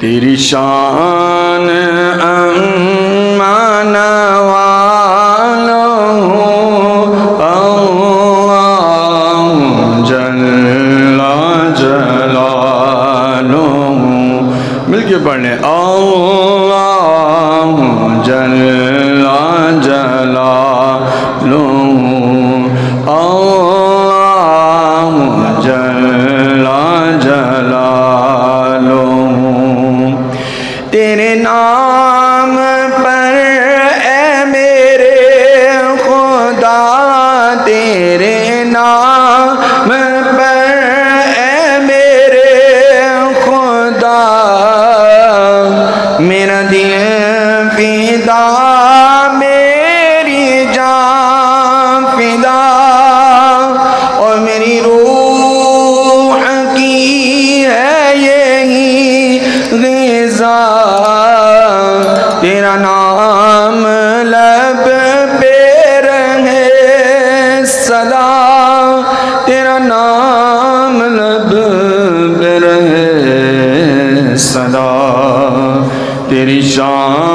तेरी शान अम्मान वालों अल्लाह जल्ला जलालुहु। मिलके पढ़ लें अल्लाह जल्ला जलालुहु अल्लाह जल्ला जलालुहु। तेरे नाम पर ए मेरे खुदा, तेरे नाम पर ए मेरे खुदा, मेरा दिल फिदा, मेरी जान फिदा, और मेरी रूह की है यही ग़िज़ा। तेरा नाम लब पे रहे सदा, तेरा नाम लब पे रहे सदा। तेरी शान